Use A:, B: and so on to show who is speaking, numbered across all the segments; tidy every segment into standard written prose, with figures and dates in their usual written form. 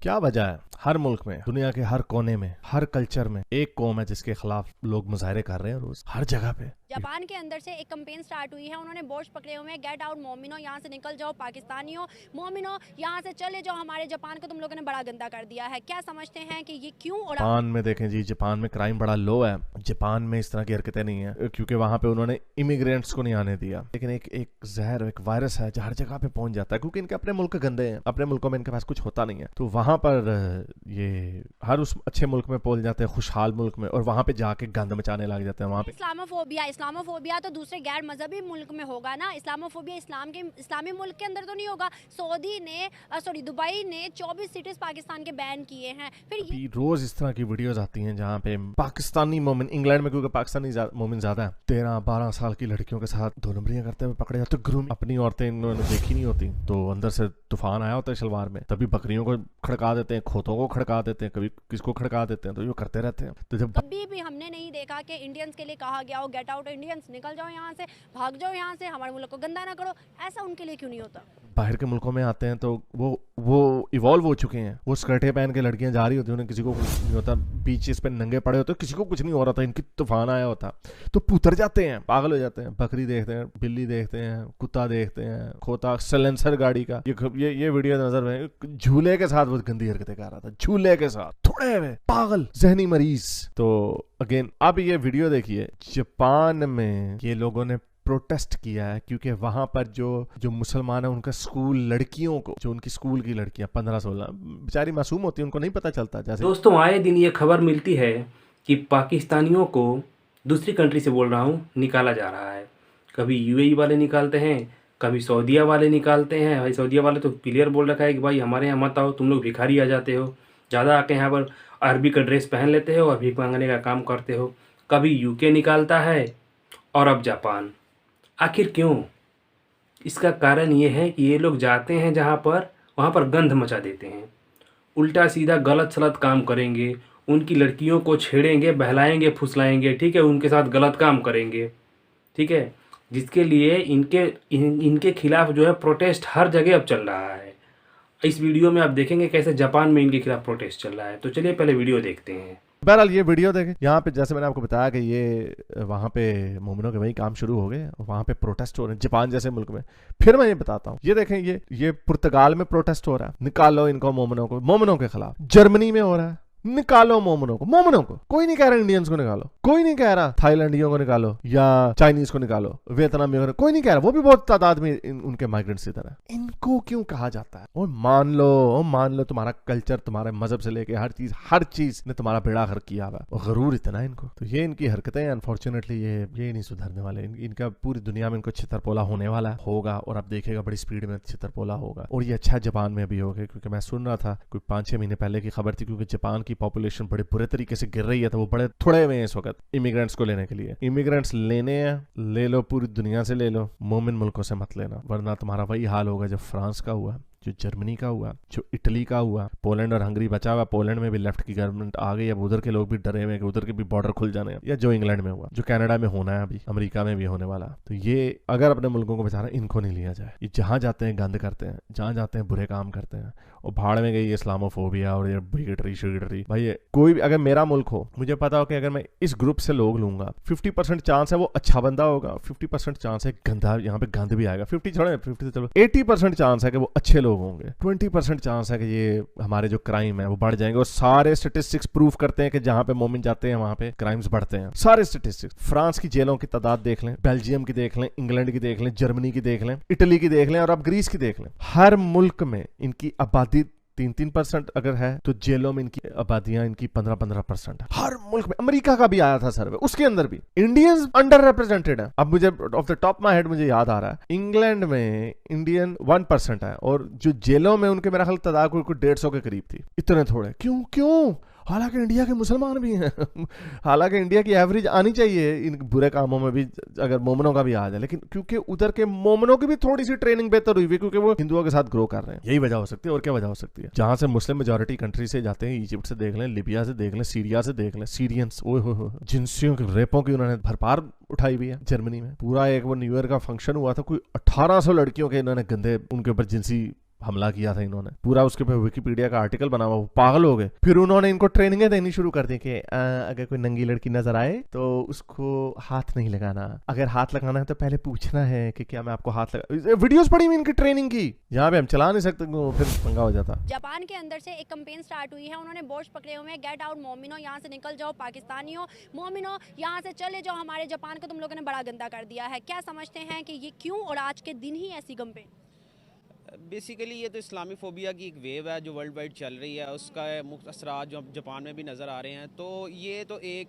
A: क्या वजह है? हर मुल्क में, दुनिया के हर कोने में, हर कल्चर में एक कौम है जिसके खिलाफ लोग मुजाहरे कर रहे हैं रोज, हर जगह पे।
B: जापान के अंदर से एक कैंपेन स्टार्ट हुई है। उन्होंने बोर्ड पकड़े हुए हैं, गेट आउट मोमिनो, यहाँ से निकल जाओ पाकिस्तानियों, मोमिनो यहाँ से चले जाओ, हमारे जापान को तुम लोगों ने बड़ा गंदा कर दिया है। क्या समझते हैं कि ये क्यों? और
A: जापान में देखें जी, जापान में क्राइम बड़ा लो है। जापान में इस तरह की हरकतें नहीं है क्योंकि वहां पे उन्होंने इमिग्रेंट्स को नहीं आने दिया। लेकिन एक जहर, एक वायरस है जो हर जगह पे पहुंच जाता है क्योंकि इनके अपने मुल्क गंदे हैं, अपने मुल्कों में इनके पास कुछ होता नहीं है। तो वहां पर ये हर उस अच्छे मुल्क में पहुंच जाते हैं, खुशहाल मुल्क में, और वहां पे जाके गंद मचाने लग जाते हैं। वहां पे
B: इस्लामोफोबिया तो दूसरे गैर मजहबी मुल्क में होगा ना। इस्लामोफोबिया इस्लामी मुल्क के अंदर तो नहीं होगा। दुबई ने 24 सिटीज पाकिस्तान के बैन किए हैं। फिर
A: रोज इस तरह की वीडियोस आती हैं जहाँ पे पाकिस्तानी मोमिन, इंग्लैंड में क्योंकि पाकिस्तानी मोमिन ज्यादा है, 13-12 साल की लड़कियों के साथ दो नंबरियां करते हुए पकड़े जाते। ग्रूम अपनी औरतें इन्होंने देखी नहीं होती, तो अंदर से तूफान आया होता है शलवार में, तभी बकरियों को खड़का देते हैं, खोतों को खड़का देते हैं, कभी किसको खड़का देते हैं, तो ये करते रहते हैं। तो जब
B: कभी भी हमने नहीं देखा कि इंडियंस के लिए कहा गया हो गेट आउट इंडियंस, निकल जाओ यहाँ से, भाग जाओ यहाँ से, हमारे मुल्क को गंदा ना करो, ऐसा उनके लिए क्यों नहीं होता?
A: बाहर के मुल्कों में आते हैं तो वो इवॉल्व हो चुके हैं। वो स्कर्टें पहन के लड़कियां जा रही होती हैं, उन्हें किसी को कुछ नहीं होता, बीचेस पे नंगे पड़े होते, किसी को कुछ नहीं हो रहा था, इनकी तूफान आया होता तो पुतर जाते हैं, पागल हो जाते हैं। बकरी देखते हैं, बिल्ली देखते हैं, कुत्ता देखते हैं, खोता, सलेंसर गाड़ी का ये वीडियो नजर में, झूले के साथ वो गंदी हरकतें कर रहा था, झूले के साथ, थोड़े में पागल जहनी मरीज। तो अगेन अब ये वीडियो देखिए, जापान में ये लोगों ने प्रोटेस्ट किया है क्योंकि वहां पर जो मुसलमान है उनका स्कूल लड़कियों को, जो उनकी स्कूल की लड़कियां 15-16 बेचारी मासूम होती है, उनको नहीं पता चलता। जैसे
C: दोस्तों, आए दिन ये खबर मिलती है कि पाकिस्तानियों को दूसरी कंट्री से, बोल रहा हूँ, निकाला जा रहा है। कभी यूएई वाले निकालते हैं, कभी सऊदीया वाले निकालते हैं। भाई सऊदीया वाले तो क्लियर बोल रखा है कि भाई हमारे यहाँ मत आओ, तुम लोग भिखारी आ जाते हो, ज़्यादा आके यहाँ पर अरबी का ड्रेस पहन लेते हो और भीख मांगने का काम करते हो। कभी यूके निकालता है और अब जापान। आखिर क्यों? इसका कारण ये है कि ये लोग जाते हैं जहाँ पर, वहाँ पर गंध मचा देते हैं, उल्टा सीधा गलत सलत काम करेंगे, उनकी लड़कियों को छेड़ेंगे, बहलाएंगे, फुसलाएंगे, ठीक है, उनके साथ गलत काम करेंगे, ठीक है, जिसके लिए इनके खिलाफ जो है प्रोटेस्ट हर जगह अब चल रहा है। इस वीडियो में आप देखेंगे कैसे जापान में इनके खिलाफ प्रोटेस्ट चल रहा है। तो चलिए पहले वीडियो देखते हैं।
A: बहरहाल ये वीडियो देखें। यहाँ पे जैसे मैंने आपको बताया कि ये वहाँ पे मोमिनों के वही काम शुरू हो गए, वहाँ पे प्रोटेस्ट हो रहे हैं जापान जैसे मुल्क में। फिर मैं ये बताता हूँ, ये देखें, ये पुर्तगाल में प्रोटेस्ट हो रहा है, निकालो इनको मोमिनों के खिलाफ। जर्मनी में हो रहा है, निकालो मोमिनों को। कोई नहीं कह रहा इंडियंस को निकालो, कोई नहीं कह रहा थाईलैंडियों को निकालो या चाइनीज को निकालो, वियतनामियों को, कोई नहीं कह रहा। वो भी बहुत तादाद में उनके माइग्रेंट्स इधर है। इनको क्यों कहा जाता है? और मान लो तुम्हारा कल्चर, तुम्हारे मजहब से लेके हर चीज ने तुम्हारा बेड़ा गर्क किया हुआ, और गरूर इतना इनको। तो ये इनकी हरकतें अनफॉर्चुनेटली ये नहीं सुधरने वाले। इनका पूरी दुनिया में इनको छितरपोला होने वाला होगा, और आप देखेगा बड़ी स्पीड में छितरपोला होगा। और ये अच्छा जापान में भी होगा, क्योंकि मैं सुन रहा था कोई 5-6 महीने पहले की खबर थी, क्योंकि जापान की पॉपुलेशन बड़े बुरे तरीके से गिर रही है, तो वो बड़े थोड़े में इस वक्त इमिग्रेंट्स को लेने के लिए। इमिग्रेंट्स लेने हैं, ले लो, पूरी दुनिया से ले लो, मोमिन मुल्कों से मत लेना, वरना तुम्हारा वही हाल होगा जो फ्रांस का हुआ, जो जर्मनी का हुआ, जो इटली का हुआ। पोलैंड और हंगरी बचा हुआ, पोलैंड में भी लेफ्ट की गवर्नमेंट आ गई, अब उधर के लोग भी डरे हुए कि उधर के भी बॉर्डर खुल जाने हैं। या जो इंग्लैंड में हुआ, जो कनाडा में होना है, अभी अमेरिका में भी होने वाला। तो ये अगर अपने मुल्कों को बचा रहे, इनको नहीं लिया जाए। ये जहां जाते हैं गंद करते हैं, जहां जाते हैं बुरे काम करते हैं, और भाड़ में गई इस्लामोफोबिया और ये बिगेटरी। भाई कोई भी अगर मेरा मुल्क हो, मुझे पता हो कि अगर मैं इस ग्रुप से लोग लूंगा, 50% चांस है वो अच्छा बंदा होगा, 50% चांस है गंदा, यहाँ पे गंद भी आएगा। 50 से चलो 80% चांस है कि वो अच्छे लोग होंगे, 20% चांस है कि ये हमारे जो क्राइम है वो बढ़ जाएंगे। और सारे स्टेटिस्टिक्स प्रूव करते हैं कि जहां पे मोमिन जाते हैं वहां पे क्राइम्स बढ़ते हैं। सारे स्टेटिस्टिक्स, फ्रांस की जेलों की तादाद देख लें, बेल्जियम की देख लें, इंग्लैंड की देख लें, जर्मनी की देख लें, इटली की देख लें, और अब ग्रीस की देख लें। हर मुल्क में इनकी आबादी 3% अगर है, तो जेलों में इनकी आबादियां इनकी 15% है। हर मुल्क में। अमेरिका का भी आया था सर्वे, उसके अंदर भी इंडियंस अंडर रिप्रेजेंटेड है। अब मुझे of the top my head मुझे याद आ रहा है, इंग्लैंड में इंडियन 1% है, और जो जेलों में उनके मेरा ख्याल तादाद कोई 150 के करीब थी। इतने थोड़े क्यों? हालांकि इंडिया के मुसलमान भी हैं हालांकि इंडिया की एवरेज आनी चाहिए इन बुरे कामों में भी, अगर मोमनों का भी आ जाए, लेकिन क्योंकि उधर के मोमनों की भी थोड़ी सी ट्रेनिंग बेहतर हुई है, क्योंकि वो हिंदुओं के साथ ग्रो कर रहे हैं। यही वजह हो सकती है, और क्या वजह हो सकती है? जहां से मुस्लिम मेजोरिटी कंट्री से जाते हैं, इजिप्ट से देख लें, लिबिया से देख लें, सीरिया से देख लें, सीरियंस, ओहो जिनसियों के रेपों की उन्होंने भरपार उठाई हुई है। जर्मनी में पूरा एक वो न्यू ईयर का फंक्शन हुआ था, कोई 1800 लड़कियों के इन्होंने गंदे उनके ऊपर जिनसी हमला किया था इन्होंने, पूरा उसके पे विकिपीडिया का आर्टिकल बना हुआ, वो पागल हो गए। फिर उन्होंने इनको ट्रेनिंगें देनी शुरू कर दी कि अगर कोई नंगी लड़की नजर आए तो उसको हाथ नहीं लगाना, अगर हाथ लगाना है तो पहले पूछना है कि क्या मैं आपको हाथ लगा। वीडियोस पड़ी हुई इनकी ट्रेनिंग की, यहाँ पे हम चला नहीं सकते, फिर पंगा हो जाता।
B: जापान के अंदर से एक कैंपेन स्टार्ट हुई है, उन्होंने बोर्ड पकड़े हुए हैं, गेट आउट मोमिनो, यहाँ से निकल जाओ पाकिस्तानियों, मोमिनो यहाँ से चले जाओ, हमारे जापान को तुम लोगों ने बड़ा गंदा कर दिया है। क्या समझते हैं कि ये क्यों और आज के दिन ही ऐसी कैंपेन?
D: बेसिकली ये तो इस्लामी फ़ोबिया की एक वेव है जो वर्ल्ड वाइड चल रही है, उसका मुख्य असरात जो जापान में भी नज़र आ रहे हैं। तो ये तो एक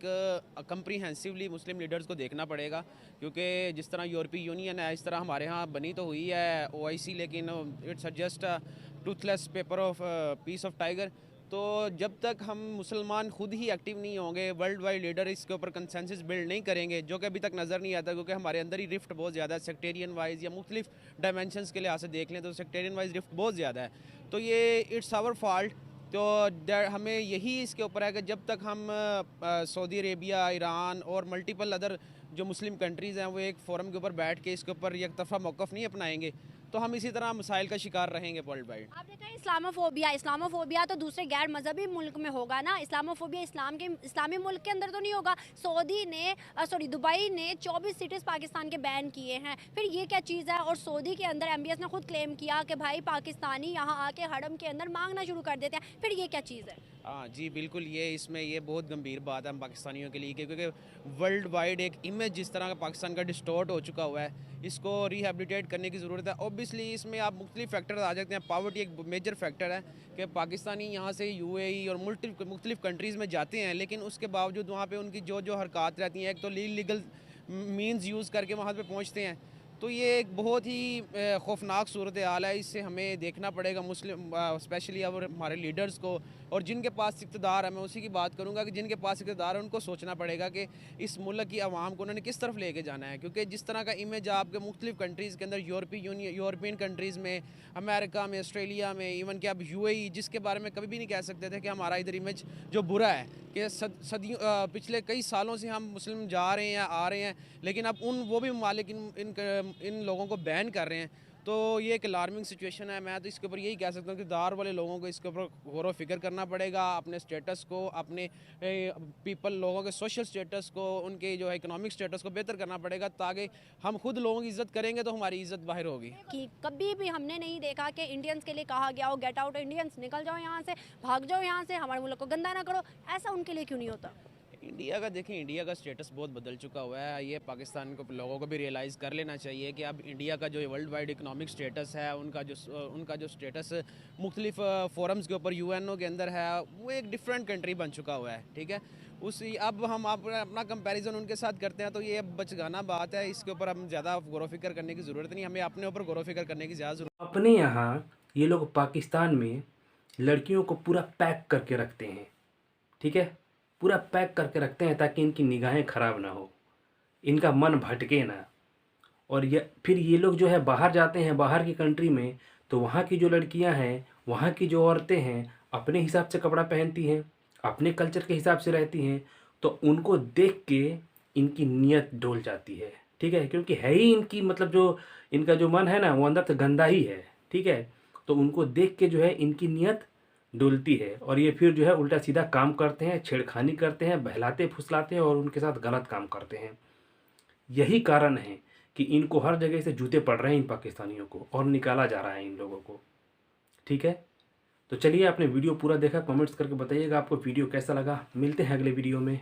D: कंप्रीहेंसिवली मुस्लिम लीडर्स को देखना पड़ेगा, क्योंकि जिस तरह यूरोपीय यूनियन है, इस तरह हमारे यहाँ बनी तो हुई है OIC, लेकिन it's just Toothless paper of peace of tiger. तो जब तक हम मुसलमान खुद ही एक्टिव नहीं होंगे, वर्ल्ड वाइड लीडर इसके ऊपर कंसेंसस बिल्ड नहीं करेंगे, जो कि अभी तक नज़र नहीं आता, क्योंकि हमारे अंदर ही रिफ्ट बहुत ज़्यादा है सेक्टेरियन वाइज, या मुख्तलिफ डायमेंशंस के लिहाज से देख लें तो सेक्टेरियन वाइज रिफ्ट बहुत ज़्यादा है। तो ये इट्स आवर फॉल्ट। तो हमें यही इसके ऊपर है कि जब तक हम सऊदी अरेबिया, ईरान और मल्टीपल अदर जो मुस्लिम कंट्रीज़ हैं वो एक फ़ोरम के ऊपर बैठ के इसके ऊपर एक तरफा मौक़िफ़ नहीं अपनाएंगे, तो हम इसी तरह मसाइल का शिकार रहेंगे वर्ल्ड वाइड।
B: आपने कहा इस्लामोफोबिया तो दूसरे गैर मजहबी मुल्क में होगा ना, इस्लामोफोबिया इस्लामी मुल्क के अंदर तो नहीं होगा। दुबई ने 24 सिटीज़ पाकिस्तान के बैन किए हैं, फिर ये क्या चीज़ है? और सऊदी के अंदर MBS ने खुद क्लेम किया कि भाई पाकिस्तानी यहाँ आके हरम के अंदर मांगना शुरू कर देते हैं, फिर ये क्या चीज़ है?
D: हाँ जी, बिल्कुल, ये बहुत गंभीर बात है हम पाकिस्तानियों के लिए, क्योंकि वर्ल्ड वाइड एक इमेज जिस तरह का पाकिस्तान का डिस्टॉर्ट हो चुका हुआ है, इसको रिहेबिलिटेट करने की ज़रूरत है। ऑब्वियसली इसमें आप मुख्तलिफ फैक्टर आ जाते हैं, पावर्टी एक मेजर फैक्टर है कि पाकिस्तानी यहाँ से UAE और मुख्तलिफ कंट्रीज़ में जाते हैं, लेकिन उसके बावजूद वहाँ पे उनकी जो हरकत रहती हैं, एक तो लीगल मीन्स यूज़ करके वहाँ पे पहुँचते हैं। तो ये एक बहुत ही खौफनाक सूरत हाल है, इससे हमें देखना पड़ेगा मुस्लिम स्पेशली अब हमारे लीडर्स को, और जिनके पास इक़्तिदार है, मैं उसी की बात करूंगा कि जिनके पास इक़्तिदार है उनको सोचना पड़ेगा कि इस मुल्क की आवाम को उन्होंने किस तरफ लेके जाना है। क्योंकि जिस तरह का इमेज आपके मुख्तलिफ कंट्रीज़ के अंदर, यूरोपियन कंट्रीज़ में, अमेरिका में, ऑस्ट्रेलिया में, इवन कि अब UAE, जिसके बारे में कभी भी नहीं कह सकते थे कि हमारा इधर इमेज जो बुरा है, कि सदियों पिछले कई सालों से हम मुस्लिम जा रहे हैं, आ रहे हैं, लेकिन अब वो भी ममालिक इन लोगों को बैन कर रहे हैं। तो ये एक अलार्मिंग सिचुएशन है। मैं तो इसके ऊपर यही कह सकता हूँ कि दार वाले लोगों को इसके ऊपर गौर व फिक्र करना पड़ेगा, अपने स्टेटस को, अपने लोगों के सोशल स्टेटस को, उनके जो है इकोनॉमिक स्टेटस को बेहतर करना पड़ेगा, ताकि हम खुद लोगों की इज़्ज़त करेंगे तो हमारी इज़्ज़त बाहर होगी।
B: कि कभी भी हमने नहीं देखा कि इंडियंस के लिए कहा गया हो गेट आउट इंडियंस, निकल जाओ यहाँ से, भाग जाओ यहाँ से, हमारे मुल्क को गंदा ना करो, ऐसा उनके लिए क्यों नहीं होता?
D: इंडिया का देखें, इंडिया का स्टेटस बहुत बदल चुका हुआ है। ये पाकिस्तान को लोगों को भी रियलाइज़ कर लेना चाहिए कि अब इंडिया का जो वर्ल्ड वाइड इकोनॉमिक स्टेटस है, उनका जो स्टेटस मुख्तलिफ फोरम्स के ऊपर UNO के अंदर है, वो एक डिफरेंट कंट्री बन चुका हुआ है। ठीक है, अब हम अपना कंपैरिजन उनके साथ करते हैं, तो ये बचगाना बात है। इसके ऊपर हम ज़्यादा गौर फिक्र करने की ज़रूरत नहीं, हमें अपने ऊपर गौर फिक्र करने की ज़्यादा ज़रूरत।
C: अपने यहाँ ये लोग पाकिस्तान में लड़कियों को पूरा पैक करके रखते हैं, ठीक है, पूरा पैक करके रखते हैं ताकि इनकी निगाहें ख़राब ना हो, इनका मन भटके ना। और फिर ये लोग जो है बाहर जाते हैं, बाहर की कंट्री में, तो वहाँ की जो लड़कियाँ हैं, वहाँ की जो औरतें हैं, अपने हिसाब से कपड़ा पहनती हैं, अपने कल्चर के हिसाब से रहती हैं, तो उनको देख के इनकी नीयत डोल जाती है, ठीक है, क्योंकि है ही इनकी मतलब जो इनका जो मन है ना, वो अंदर से गंदा ही है, ठीक है। तो उनको देख के जो है इनकी नीयत डुलती है, और ये फिर जो है उल्टा सीधा काम करते हैं, छेड़खानी करते हैं, बहलाते फुसलाते हैं और उनके साथ गलत काम करते हैं। यही कारण है कि इनको हर जगह से जूते पड़ रहे हैं इन पाकिस्तानियों को, और निकाला जा रहा है इन लोगों को, ठीक है। तो चलिए, आपने वीडियो पूरा देखा, कमेंट्स करके बताइएगा आपको वीडियो कैसा लगा। मिलते हैं अगले वीडियो में।